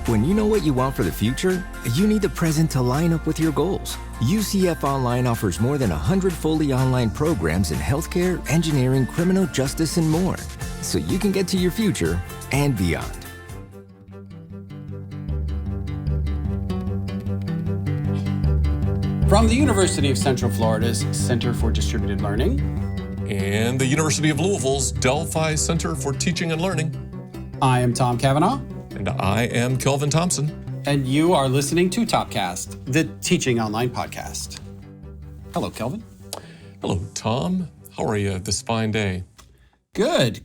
When you know what you want for the future, you need the present to line up with your goals. UCF Online offers more than 100 fully online programs in healthcare, engineering, criminal justice, and more, so you can get to your future and beyond. From the University of Central Florida's Center for Distributed Learning and the University of Louisville's Delphi Center for Teaching and Learning, I am Tom Cavanaugh. And I am Kelvin Thompson. And you are listening to Topcast, the Teaching Online podcast. Hello, Kelvin. Hello, Tom. How are you this fine day? Good.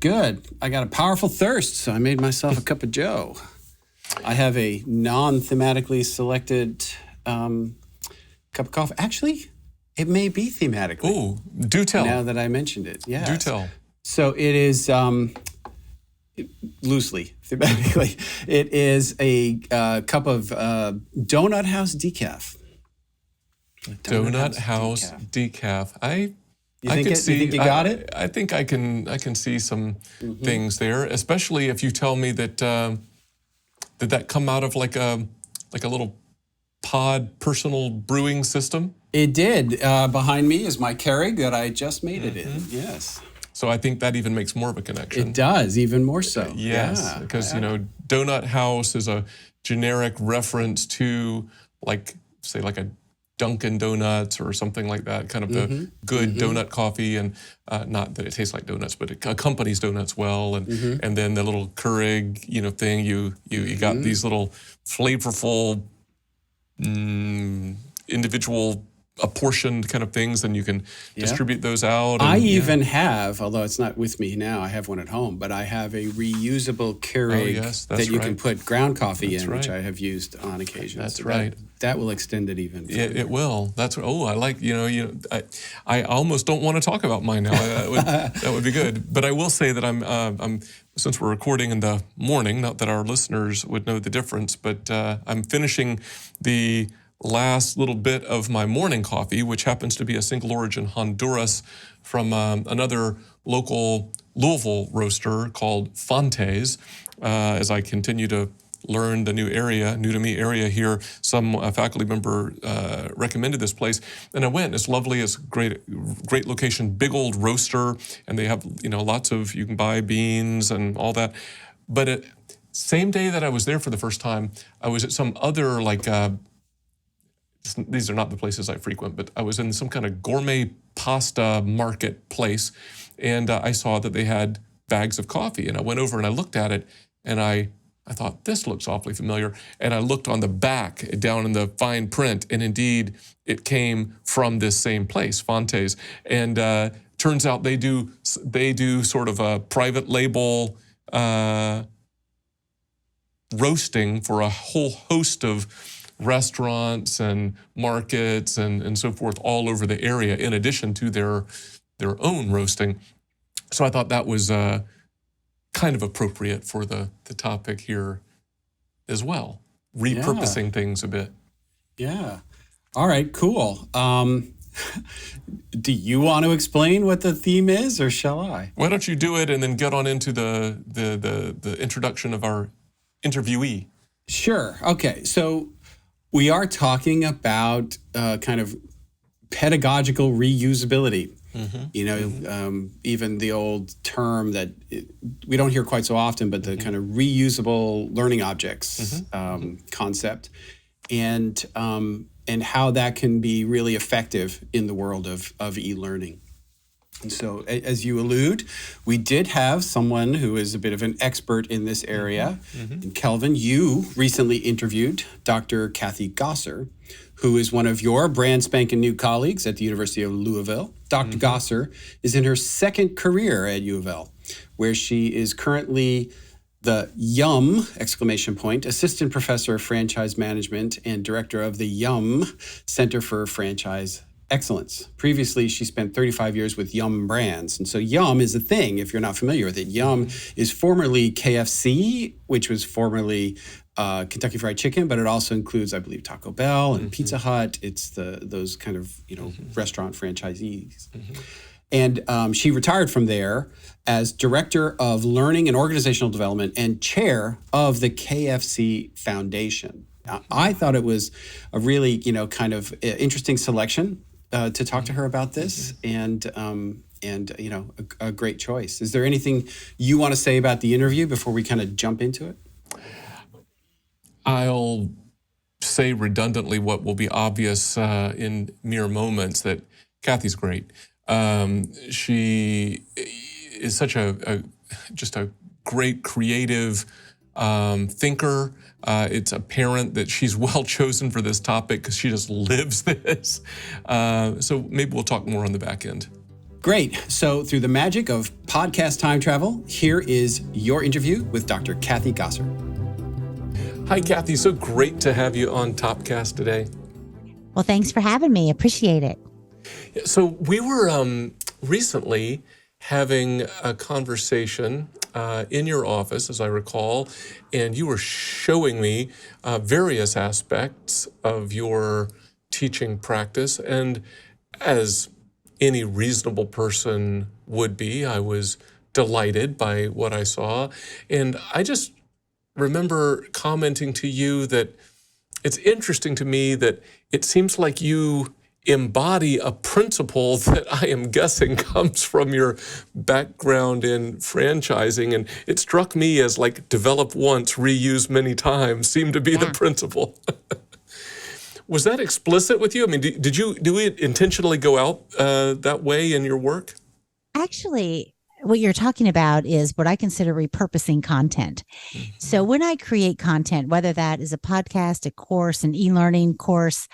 I got a powerful thirst, so I made myself a cup of joe. I have a non-thematically selected cup of coffee. Actually, it may be thematically. Ooh, do tell. Now that I mentioned it, yes. Do tell. So it is, loosely, thematically, it is a cup of Donut House decaf. Donut House decaf. You think you got it? I think I can see some things there, especially if you tell me that that come out of like a little pod personal brewing system. It did. Behind me is my Keurig that I just made it in. Yes. So I think that even makes more of a connection. It does, even more so. Yes, because Donut House is a generic reference to say a Dunkin' Donuts or something like that, kind of the good donut coffee, and not that it tastes like donuts, but it accompanies donuts well, and then the little Keurig thing, you got these little flavorful individual apportioned kind of things, and you can distribute those out. I even have, although it's not with me now, I have one at home, but I have a reusable Keurig that you can put ground coffee in, which I have used on occasion. That's right. That will extend it even further. It will. That's I like. I almost don't want to talk about mine now. That would be good. But I will say that I'm since we're recording in the morning, not that our listeners would know the difference, but I'm finishing the last little bit of my morning coffee, which happens to be a single origin Honduras from another local Louisville roaster called Fontes. As I continue to learn the new to me area here, some faculty member recommended this place, and I went. It's lovely. It's great location, big old roaster, and they have lots of, you can buy beans and all that. But same day that I was there for the first time, I was at some other these are not the places I frequent, but I was in some kind of gourmet pasta market place, and I saw that they had bags of coffee, and I went over and I looked at it, and I thought, this looks awfully familiar, and I looked on the back down in the fine print, and indeed it came from this same place, Fontes, and turns out they do sort of a private label roasting for a whole host of restaurants and markets and so forth all over the area, in addition to their own roasting. So I thought that was kind of appropriate for the topic here as well, repurposing things a bit. Yeah. All right, cool. Do you want to explain what the theme is, or shall I? Why don't you do it and then get on into the introduction of our interviewee? Sure. Okay. So we are talking about kind of pedagogical reusability. Even the old term that we don't hear quite so often, but the kind of reusable learning objects concept, and how that can be really effective in the world of e-learning. And so, as you allude, we did have someone who is a bit of an expert in this area. And Kelvin, you recently interviewed Dr. Kathy Gosser, who is one of your brand spanking new colleagues at the University of Louisville. Dr. Gosser is in her second career at U of L, where she is currently the YUM, Assistant Professor of Franchise Management and Director of the YUM Center for Franchise Excellence. Previously, she spent 35 years with Yum Brands. And so Yum is a thing, if you're not familiar with it. Yum is formerly KFC, which was formerly Kentucky Fried Chicken, but it also includes, I believe, Taco Bell and Pizza Hut. It's those kind of, restaurant franchisees. And she retired from there as Director of Learning and Organizational Development and Chair of the KFC Foundation. I thought it was a really, kind of interesting selection to talk to her about this, and a great choice. Is there anything you want to say about the interview before we kind of jump into it? I'll say redundantly what will be obvious in mere moments, that Kathy's great. She is such just a great creative thinker. It's apparent that she's well chosen for this topic because she just lives this. So maybe we'll talk more on the back end. Great. So through the magic of podcast time travel, here is your interview with Dr. Kathy Gosser. Hi, Kathy. So great to have you on Topcast today. Well, thanks for having me. Appreciate it. So we were recently having a conversation in your office, as I recall, and you were showing me various aspects of your teaching practice. And as any reasonable person would be, I was delighted by what I saw. And I just remember commenting to you that it's interesting to me that it seems like you embody a principle that I am guessing comes from your background in franchising. And it struck me as like develop once, reuse many times seemed to be the principle. Was that explicit with you? I mean, do we intentionally go out that way in your work? Actually, what you're talking about is what I consider repurposing content. So when I create content, whether that is a podcast, a course, an e-learning course,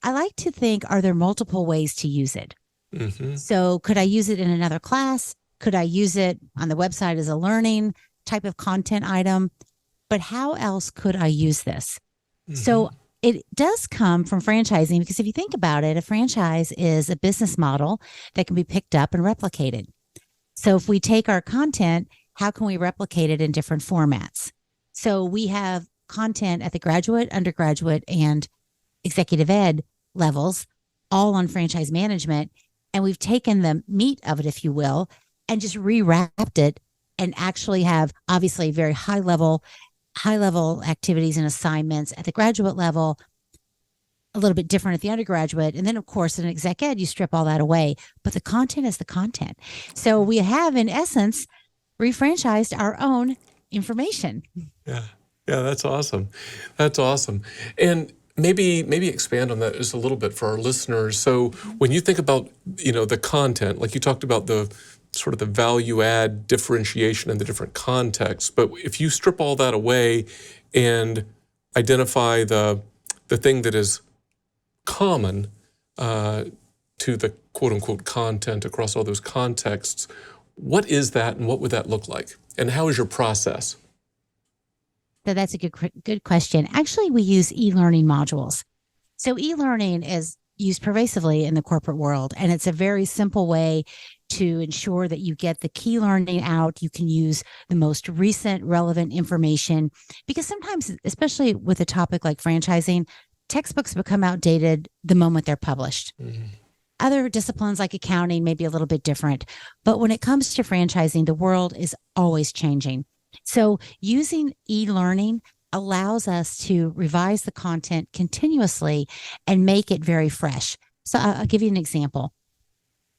I like to think, are there multiple ways to use it? So could I use it in another class? Could I use it on the website as a learning type of content item? But how else could I use this? So it does come from franchising, because if you think about it, a franchise is a business model that can be picked up and replicated. So if we take our content, how can we replicate it in different formats? So we have content at the graduate, undergraduate, and executive ed levels, all on franchise management. And we've taken the meat of it, if you will, and just rewrapped it and actually have obviously very high level activities and assignments at the graduate level, a little bit different at the undergraduate. And then, of course, in exec ed, you strip all that away. But the content is the content. So we have, in essence, refranchised our own information. Yeah, that's awesome. That's awesome. And maybe expand on that just a little bit for our listeners. So when you think about, the content, like you talked about the sort of the value add differentiation in the different contexts, but if you strip all that away and identify the thing that is common to the quote unquote content across all those contexts, what is that and what would that look like? And how is your process? So that's a good question. Actually, we use e-learning modules. So e-learning is used pervasively in the corporate world, and it's a very simple way to ensure that you get the key learning out. You can use the most recent relevant information, because sometimes, especially with a topic like franchising, textbooks become outdated the moment they're published. Other disciplines like accounting may be a little bit different, but when it comes to franchising, the world is always changing. So using e-learning allows us to revise the content continuously and make it very fresh. So I'll give you an example.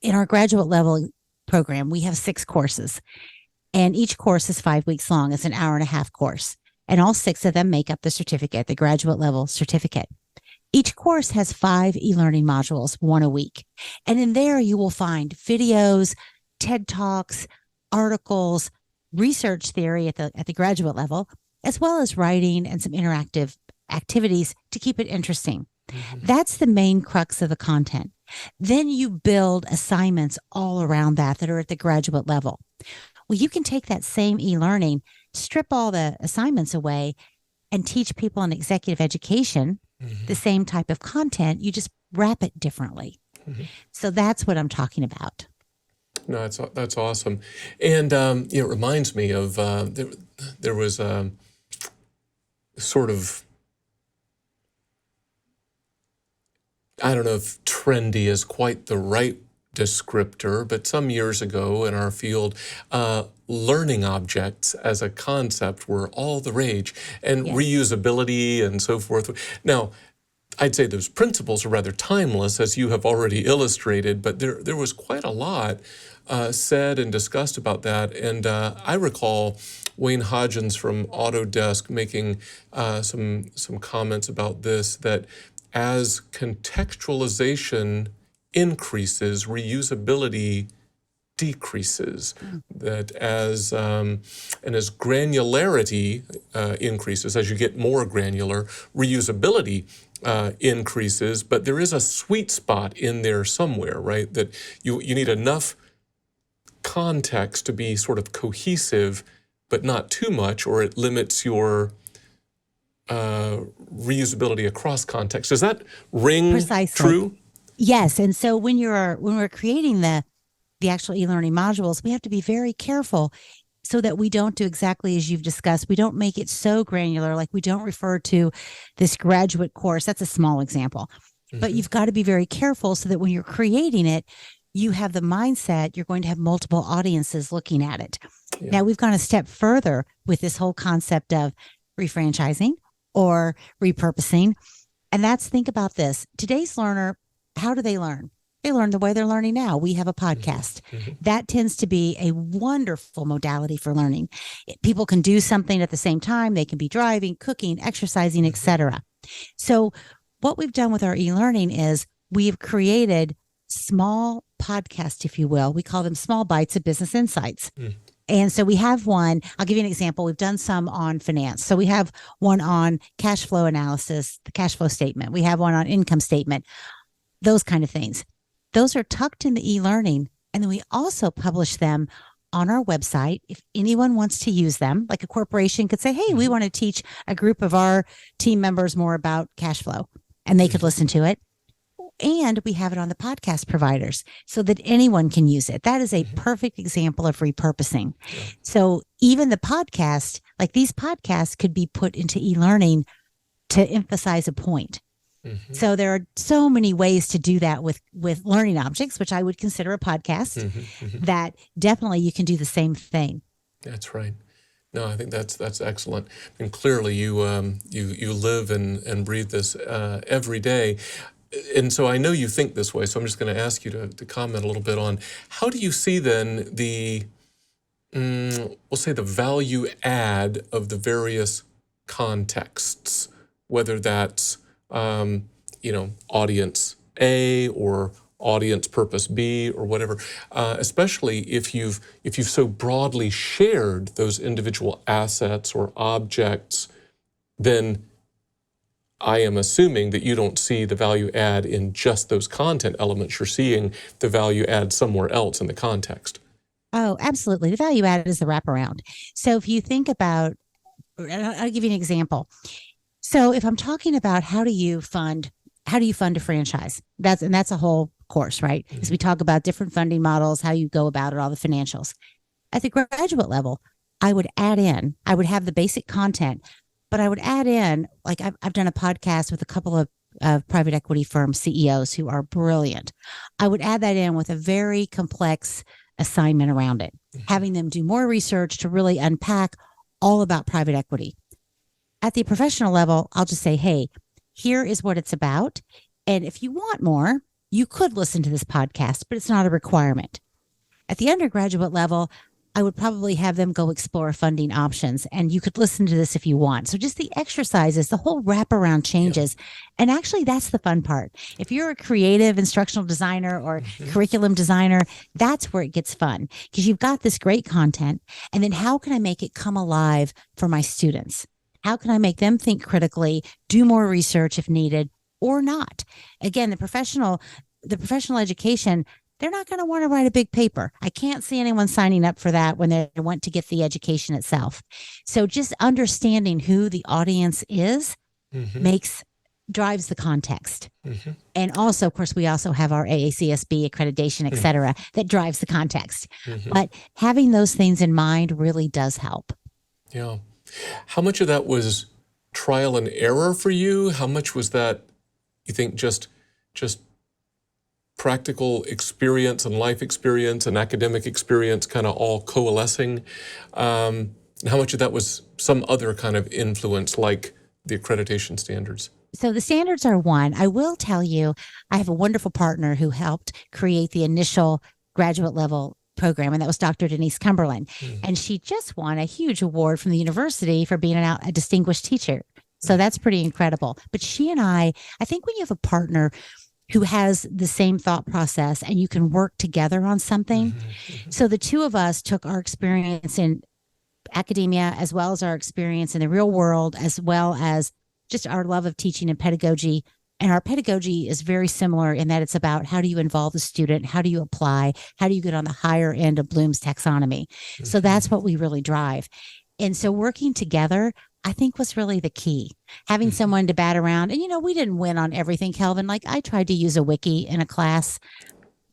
In our graduate level program, we have 6 courses, and each course is 5 weeks long. It's an hour-and-a-half course, and all 6 of them make up the certificate, the graduate level certificate. Each course has 5 e-learning modules, 1 a week. And in there, you will find videos, TED Talks, articles, research theory at the graduate level, as well as writing and some interactive activities to keep it interesting. That's the main crux of the content. Then you build assignments all around that are at the graduate level. Well, you can take that same e-learning, strip all the assignments away, and teach people in executive education the same type of content. You just wrap it differently. So that's what I'm talking about. No, that's awesome. And it reminds me of there was sort of, I don't know if trendy is quite the right descriptor, but some years ago in our field, learning objects as a concept were all the rage, and Yes. reusability and so forth. Now, I'd say those principles are rather timeless, as you have already illustrated, but there was quite a lot said and discussed about that. And I recall Wayne Hodgins from Autodesk making some comments about this, that as contextualization increases, reusability decreases. That as and as granularity increases, as you get more granular, reusability increases. But there is a sweet spot in there somewhere, right? That you need enough context to be sort of cohesive, but not too much, or it limits your reusability across context. Does that ring Precisely. true? Yes. And so when we're creating the actual e-learning modules, we have to be very careful so that we don't do exactly as you've discussed. We don't make it so granular, like we don't refer to this graduate course. That's a small example. But you've got to be very careful so that when you're creating it, you have the mindset you're going to have multiple audiences looking at it. Yeah. Now, we've gone a step further with this whole concept of refranchising or repurposing. And that's, think about this. Today's learner, how do they learn? They learn the way they're learning now. We have a podcast. That tends to be a wonderful modality for learning. People can do something at the same time. They can be driving, cooking, exercising, etc. So what we've done with our e-learning is we've created small podcasts, if you will. We call them small bites of business insights. And so we have one, I'll give you an example. We've done some on finance. So we have one on cash flow analysis, the cash flow statement. We have one on income statement, those kind of things. Those are tucked in the e-learning. And then we also publish them on our website. If anyone wants to use them, like a corporation could say, hey, we want to teach a group of our team members more about cash flow, and they could listen to it. And we have it on the podcast providers so that anyone can use it. That is a perfect example of repurposing. So even the podcast, like these podcasts could be put into e-learning to emphasize a point. So there are so many ways to do that with learning objects, which I would consider a podcast, that definitely you can do the same thing. That's right. No, I think that's excellent. And clearly you live and breathe this every day. And so I know you think this way, so I'm just going to ask you to comment a little bit on, how do you see then we'll say the value add of the various contexts, whether that's audience A or audience purpose B or whatever, especially if you've so broadly shared those individual assets or objects, then I am assuming that you don't see the value add in just those content elements. You're seeing the value add somewhere else in the context. Oh, absolutely. The value added is the wraparound. So if you think about, I'll give you an example. So if I'm talking about how do you fund a franchise? That's a whole course, right? As we talk about different funding models, how you go about it, all the financials. At the graduate level, I would have the basic content, but I would add in, like I've done a podcast with a couple of private equity firm CEOs who are brilliant. I would add that in with a very complex assignment around it, having them do more research to really unpack all about private equity. At the professional level, I'll just say, hey, here is what it's about. And if you want more, you could listen to this podcast, but it's not a requirement. At the undergraduate level, I would probably have them go explore funding options, and you could listen to this if you want. So just the exercises, the whole wraparound changes. Yeah. And actually, that's the fun part. If you're a creative instructional designer or curriculum designer, that's where it gets fun, because you've got this great content. And then how can I make it come alive for my students? How can I make them think critically, do more research if needed or not? Again, the professional education, they're not going to want to write a big paper. I can't see anyone signing up for that when they want to get the education itself. So just understanding who the audience is drives the context. And also, of course, we also have our AACSB accreditation, et cetera, that drives the context. But having those things in mind really does help. Yeah. How much of that was trial and error for you? How much was that, you think, just practical experience and life experience and academic experience kind of all coalescing, and how much of that was some other kind of influence like the accreditation standards? So the standards are one. I will tell you, I have a wonderful partner who helped create the initial graduate level program, and that was Dr. Denise Cumberland. And she just won a huge award from the university for being a distinguished teacher. So that's pretty incredible. But she and I think when you have a partner who has the same thought process and you can work together on something. So the two of us took our experience in academia as well as our experience in the real world, as well as just our love of teaching and pedagogy. And our pedagogy is very similar in that it's about how do you involve the student? How do you apply? How do you get on the higher end of Bloom's taxonomy? So that's what we really drive. And so working together, I think, was really the key. Having someone to bat around. And, we didn't win on everything, Kelvin. Like, I tried to use a wiki in a class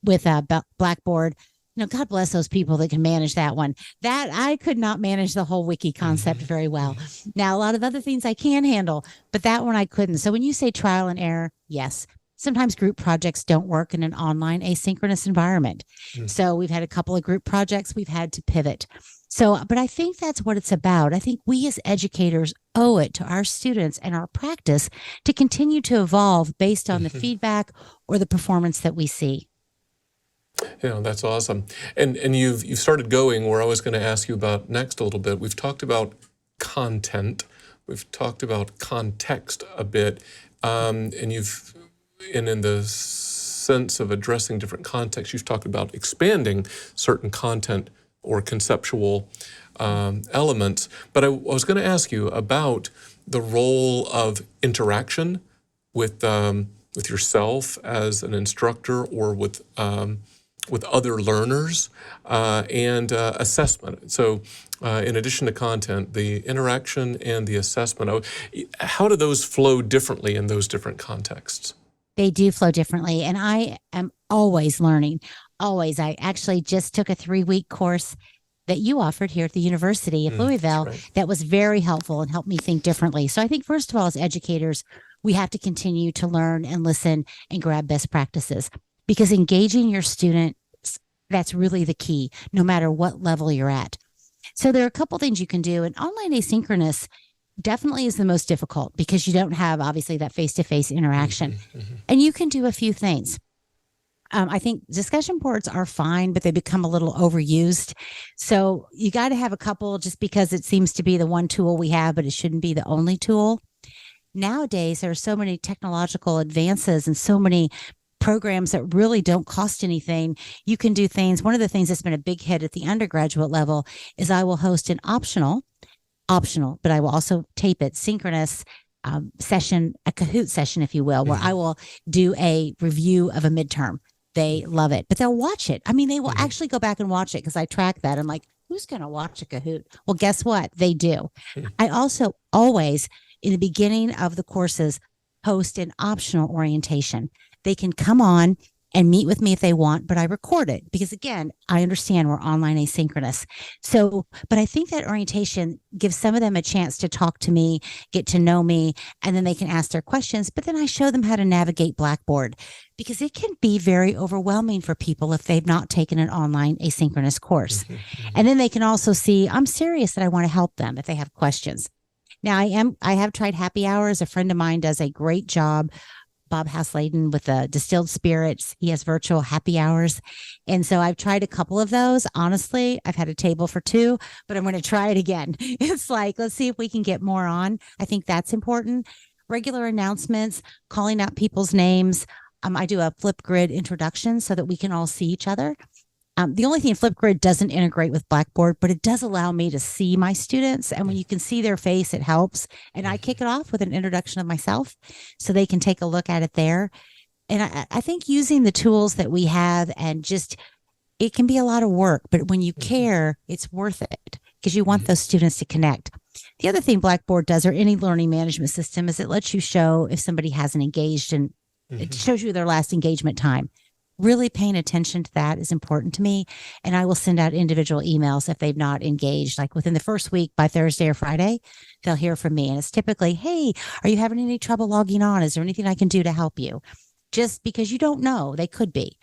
with a Blackboard. God bless those people that can manage that one. That I could not manage the whole wiki concept very well. Now, a lot of other things I can handle, but that one I couldn't. So when you say trial and error, yes. Sometimes group projects don't work in an online asynchronous environment. So we've had a couple of group projects we've had to pivot. So, but I think that's what it's about. I think we as educators owe it to our students and our practice to continue to evolve based on the feedback or the performance that we see. That's awesome. And you've started going where I was going to ask you about next a little bit. We've talked about content. We've talked about context a bit. And in the sense of addressing different contexts, you've talked about expanding certain content or conceptual elements. But I was going to ask you about the role of interaction with yourself as an instructor or with other learners and assessment. So in addition to content, the interaction and the assessment, how do those flow differently in those different contexts? They do flow differently. And I am always learning, always. I actually just took a 3-week course that you offered here at the University of Louisville that was very helpful and helped me think differently. So I think, first of all, as educators, we have to continue to learn and listen and grab best practices, because engaging your students, that's really the key, no matter what level you're at. So there are a couple things you can do. And online asynchronous definitely is the most difficult because you don't have, obviously, that face-to-face interaction. And you can do a few things. I think discussion boards are fine, but they become a little overused. So you got to have a couple just because it seems to be the one tool we have, but it shouldn't be the only tool. Nowadays, there are so many technological advances and so many programs that really don't cost anything. You can do things. One of the things that's been a big hit at the undergraduate level is I will host an optional, but I will also tape it, synchronous session, a Kahoot session, if you will, where I will do a review of a midterm. They love it, but they'll watch it. I mean, they will actually go back and watch it because I track that. I'm like, who's going to watch a Kahoot? Well, guess what? They do. I also always, in the beginning of the courses, host an optional orientation. They can come on and meet with me if they want, but I record it because, again, I understand we're online asynchronous. So, but I think that orientation gives some of them a chance to talk to me, get to know me, and then they can ask their questions. But then I show them how to navigate Blackboard because it can be very overwhelming for people if they've not taken an online asynchronous course. And then they can also see, I'm serious that I want to help them if they have questions. Now, I have tried happy hours. A friend of mine does a great job, Bob Hasladen, with the distilled spirits. He has virtual happy hours. And so I've tried a couple of those. Honestly, I've had a table for 2, but I'm going to try it again. It's like, let's see if we can get more on. I think that's important. Regular announcements, calling out people's names. I do a Flipgrid introduction so that we can all see each other. The only thing, Flipgrid doesn't integrate with Blackboard, but it does allow me to see my students. And when you can see their face, it helps. And I kick it off with an introduction of myself so they can take a look at it there. And I think using the tools that we have and just, it can be a lot of work, but when you care, it's worth it because you want those students to connect. The other thing Blackboard does, or any learning management system, is it lets you show if somebody hasn't engaged, and it shows you their last engagement time. Really paying attention to that is important to me. And I will send out individual emails if they've not engaged. Like within the first week, by Thursday or Friday, they'll hear from me. And it's typically, hey, are you having any trouble logging on? Is there anything I can do to help you? just because you don't know, they could be.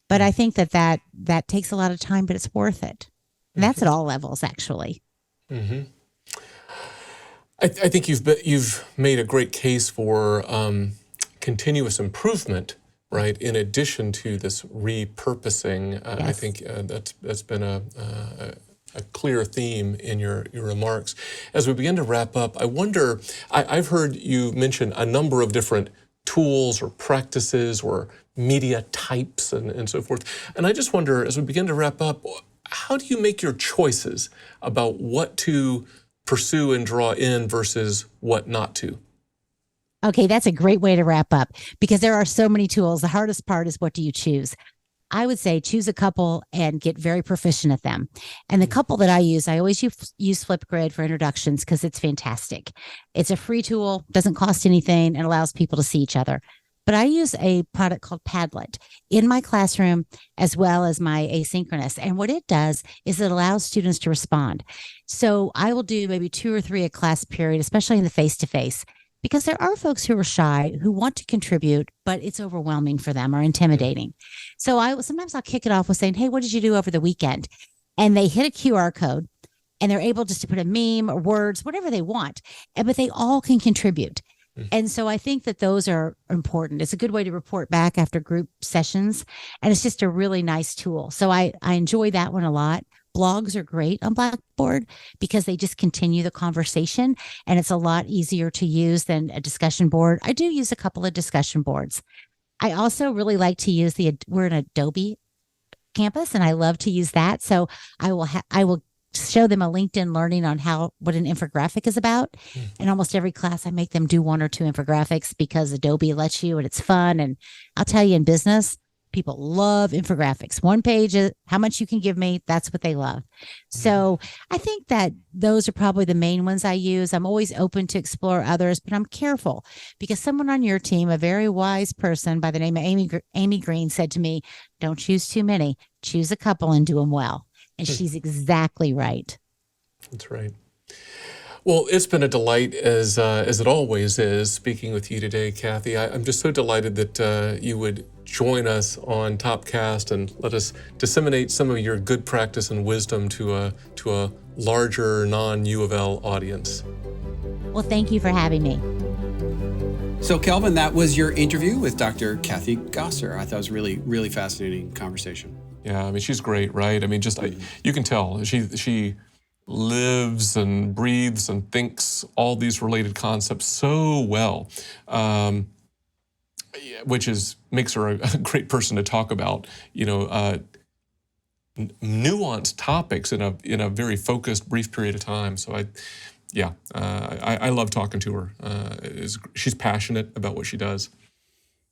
But I think that takes a lot of time, but it's worth it. And that's at all levels, actually. Mm-hmm. I think you've made a great case for continuous improvement, right? In addition to this repurposing, Yes. I think that's been a clear theme in your remarks. As we begin to wrap up, I wonder, I've heard you mention a number of different tools or practices or media types and so forth. And I just wonder, as we begin to wrap up, how do you make your choices about what to pursue and draw in versus what not to? Okay, that's a great way to wrap up because there are so many tools. The hardest part is, what do you choose? I would say choose a couple and get very proficient at them. And the couple that I always use Flipgrid for introductions because it's fantastic. It's a free tool, doesn't cost anything, and allows people to see each other. But I use a product called Padlet in my classroom as well as my asynchronous. And what it does is it allows students to respond. So I will do maybe 2 or 3 a class period, especially in the face-to-face, because there are folks who are shy who want to contribute, but it's overwhelming for them or intimidating. So sometimes I'll kick it off with saying, hey, what did you do over the weekend? And they hit a QR code and they're able just to put a meme or words, whatever they want, but they all can contribute. And so I think that those are important. It's a good way to report back after group sessions. And it's just a really nice tool. So I enjoy that one a lot. Blogs are great on Blackboard because they just continue the conversation and it's a lot easier to use than a discussion board. I do use a couple of discussion boards. I also really like to use we're an Adobe campus and I love to use that. So I will show them a LinkedIn Learning on what an infographic is about. In almost every class, I make them do 1 or 2 infographics because Adobe lets you and it's fun. And I'll tell you, in business, people love infographics. 1 page, how much you can give me, that's what they love. So I think that those are probably the main ones I use. I'm always open to explore others, but I'm careful because someone on your team, a very wise person by the name of Amy Green, said to me, don't choose too many, choose a couple and do them well. And she's exactly right. That's right. Well, it's been a delight, as it always is, speaking with you today, Kathy. I'm just so delighted that you would join us on Topcast and let us disseminate some of your good practice and wisdom to a larger non-U of L audience. Well, thank you for having me. So, Kelvin, that was your interview with Dr. Kathy Gosser. I thought it was a really, really fascinating conversation. Yeah, I mean, she's great, right? I mean, you can tell she lives and breathes and thinks all these related concepts so well, which makes her a great person to talk about, nuanced topics in a very focused, brief period of time. So I love talking to her. She's passionate about what she does.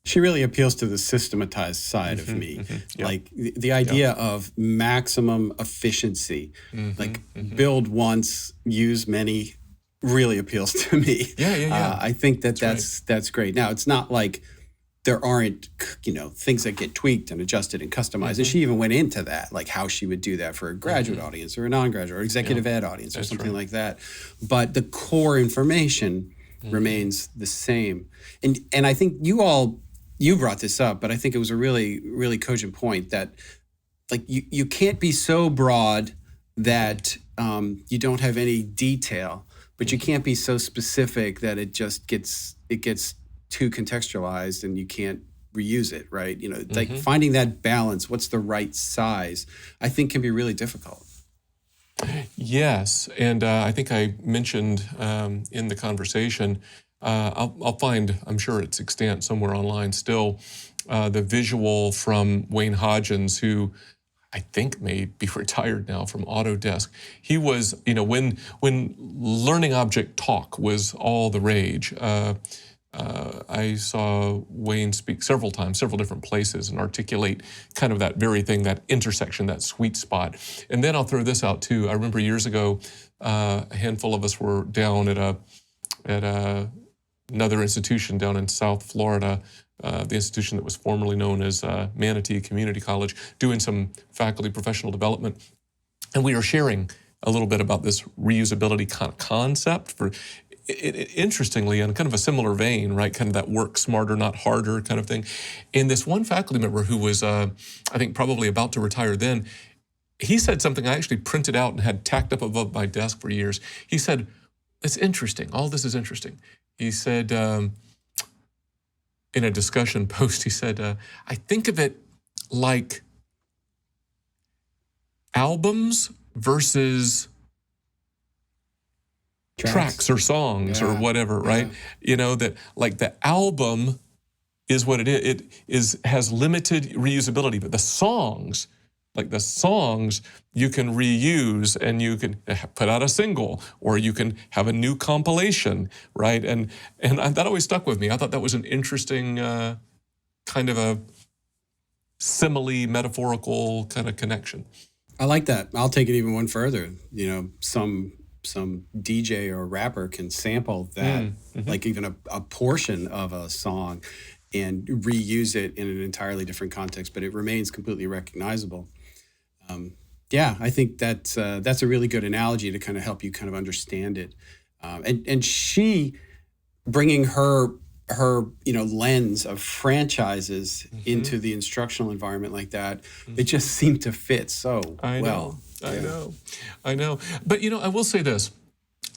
She really appeals to the systematized side of me. Like the idea of maximum efficiency, like build once, use many, really appeals to me. Yeah. I think that's great. Now, it's not like there aren't, things that get tweaked and adjusted and customized. And she even went into that, like how she would do that for a graduate audience or a non-graduate or executive ed audience or something like that. But the core information remains the same. And I think you brought this up, but I think it was a really, really cogent point that like you can't be so broad that you don't have any detail, but you can't be so specific that it gets too contextualized and you can't reuse it, right? Like finding that balance, what's the right size, I think can be really difficult. Yes, and I think I mentioned in the conversation, I'll find, I'm sure it's extant somewhere online still, the visual from Wayne Hodgins, who I think may be retired now from Autodesk. He was, when learning object talk was all the rage, I saw Wayne speak several times, several different places, and articulate kind of that very thing, that intersection, that sweet spot. And then I'll throw this out too. I remember years ago, a handful of us were down at another institution down in South Florida, the institution that was formerly known as Manatee Community College, doing some faculty professional development. And we were sharing a little bit about this reusability concept. interestingly, in kind of a similar vein, right, kind of that work smarter, not harder kind of thing. And this one faculty member who was, I think, probably about to retire then, he said something I actually printed out and had tacked up above my desk for years. He said, it's interesting. All this is interesting. He said, in a discussion post, he said, I think of it like albums versus tracks or songs or whatever, right? You know, that like the album is what it is. It has limited reusability, but the songs, like the songs, you can reuse and you can put out a single or you can have a new compilation, right? And that always stuck with me. I thought that was an interesting kind of a simile, metaphorical kind of connection. I like that. I'll take it even one further. You know, some DJ or rapper can sample that, like even a portion of a song, and reuse it in an entirely different context, but it remains completely recognizable. I think that's a really good analogy to kind of help you kind of understand it. And she bringing her lens of franchises into the instructional environment like that, it just seemed to fit so well. I know. But, I will say this.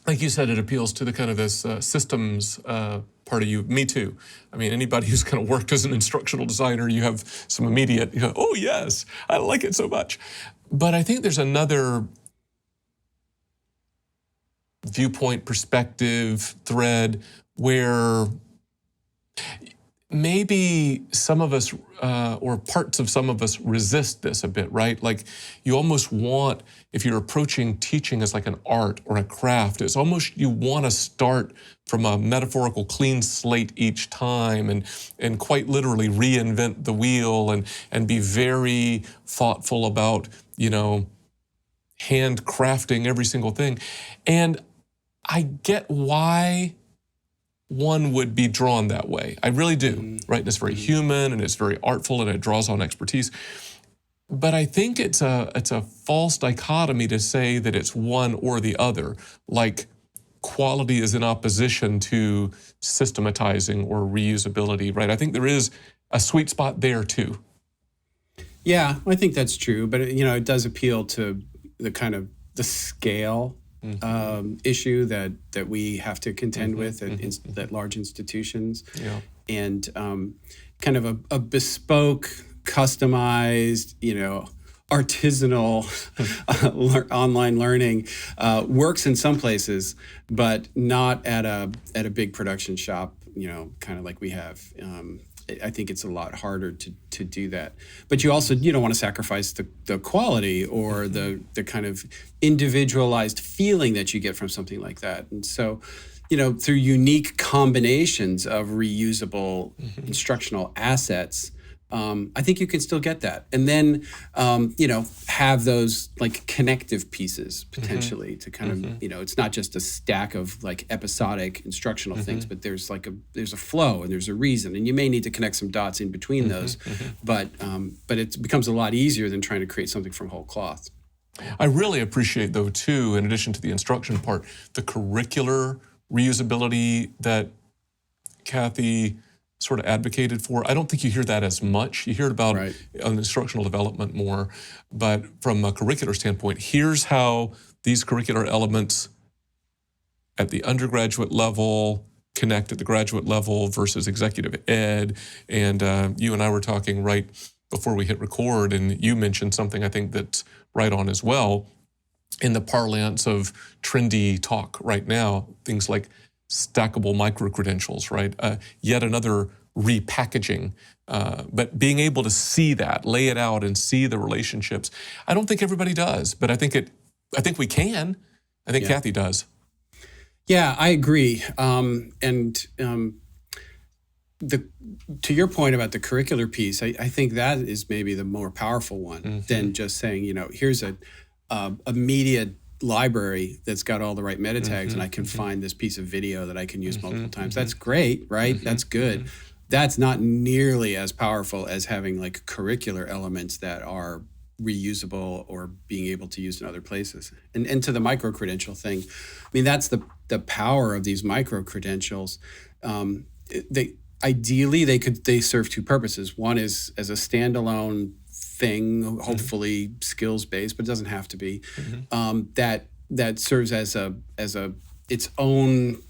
Like you said, it appeals to the kind of this systems part of you. Me too. I mean, anybody who's kind of worked as an instructional designer, you have some immediate, oh, yes, I like it so much. But I think there's another viewpoint, perspective, thread where maybe some of us or parts of some of us resist this a bit, right? Like you almost want, if you're approaching teaching as like an art or a craft, it's almost you want to start from a metaphorical clean slate each time and quite literally reinvent the wheel and be very thoughtful about, handcrafting every single thing. And I get why one would be drawn that way. I really do, right? And it's very human and it's very artful and it draws on expertise. But I think it's a false dichotomy to say that it's one or the other, like quality is in opposition to systematizing or reusability, right? I think there is a sweet spot there too. Yeah, I think that's true. But, it does appeal to the kind of the scale issue that we have to contend with at large institutions, and kind of a bespoke, customized, artisanal online learning works in some places, but not at a big production shop, kind of like we have. I think it's a lot harder to do that. But you also, don't want to sacrifice the quality or the kind of individualized feeling that you get from something like that. And so, through unique combinations of reusable instructional assets, I think you can still get that. And then, have those like connective pieces potentially to kind of, it's not just a stack of like episodic instructional things, but there's a flow and there's a reason, and you may need to connect some dots in between those, but it becomes a lot easier than trying to create something from whole cloth. I really appreciate though too, in addition to the instruction part, the curricular reusability that Kathy sort of advocated for. I don't think you hear that as much. You hear it about instructional development more, but from a curricular standpoint, here's how these curricular elements at the undergraduate level connect at the graduate level versus executive ed. And you and I were talking right before we hit record, and you mentioned something I think that's right on as well. In the parlance of trendy talk right now, things like stackable micro-credentials, right? Yet another repackaging, but being able to see that, lay it out and see the relationships. I don't think everybody does, but I think we can. I think Kathy does. Yeah, I agree. To your point about the curricular piece, I think that is maybe the more powerful one than just saying, here's a media library that's got all the right meta tags and I can find this piece of video that I can use multiple times. That's great, right? That's good. That's not nearly as powerful as having like curricular elements that are reusable or being able to use in other places. And to the micro-credential thing, I mean, that's the power of these micro-credentials. Ideally, they serve two purposes. One is as a standalone thing, hopefully skills-based, but it doesn't have to be, that serves as its own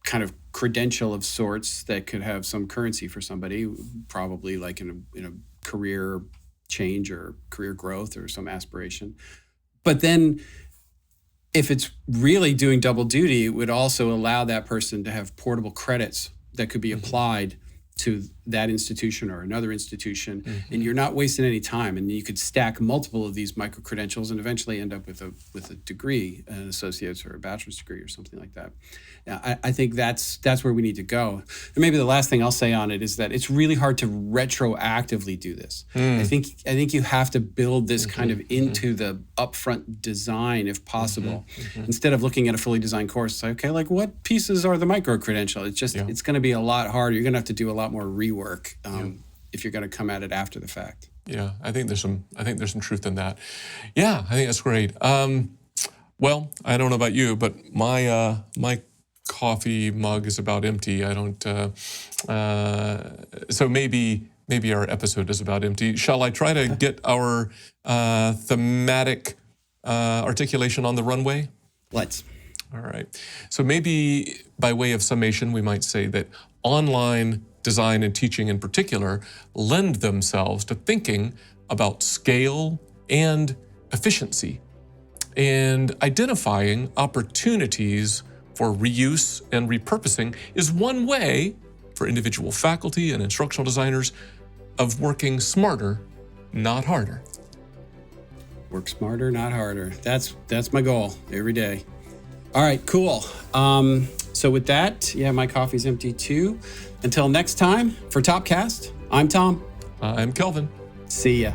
kind of credential of sorts that could have some currency for somebody, probably like in a career change or career growth or some aspiration. But then if it's really doing double duty, it would also allow that person to have portable credits that could be applied to that institution or another institution, and you're not wasting any time. And you could stack multiple of these micro credentials and eventually end up with a degree, an associate's or a bachelor's degree or something like that. I think that's where we need to go. And maybe the last thing I'll say on it is that it's really hard to retroactively do this. I think you have to build this kind of into the upfront design if possible. Instead of looking at a fully designed course, it's like, okay, like what pieces are the micro credential? It's just it's going to be a lot harder. You're going to have to do a lot more rework if you're going to come at it after the fact. Yeah, I think there's some truth in that. Yeah, I think that's great. Well, I don't know about you, but my coffee mug is about empty. I don't. So maybe our episode is about empty. Shall I try to get our thematic articulation on the runway? Let's. All right. So maybe by way of summation, we might say that online design and teaching in particular lend themselves to thinking about scale and efficiency and identifying opportunities for reuse and repurposing is one way for individual faculty and instructional designers of working smarter, not harder. Work smarter, not harder. That's my goal every day. All right, cool. So with that, my coffee's empty too. Until next time, for Topcast, I'm Tom. I'm Kelvin. See ya.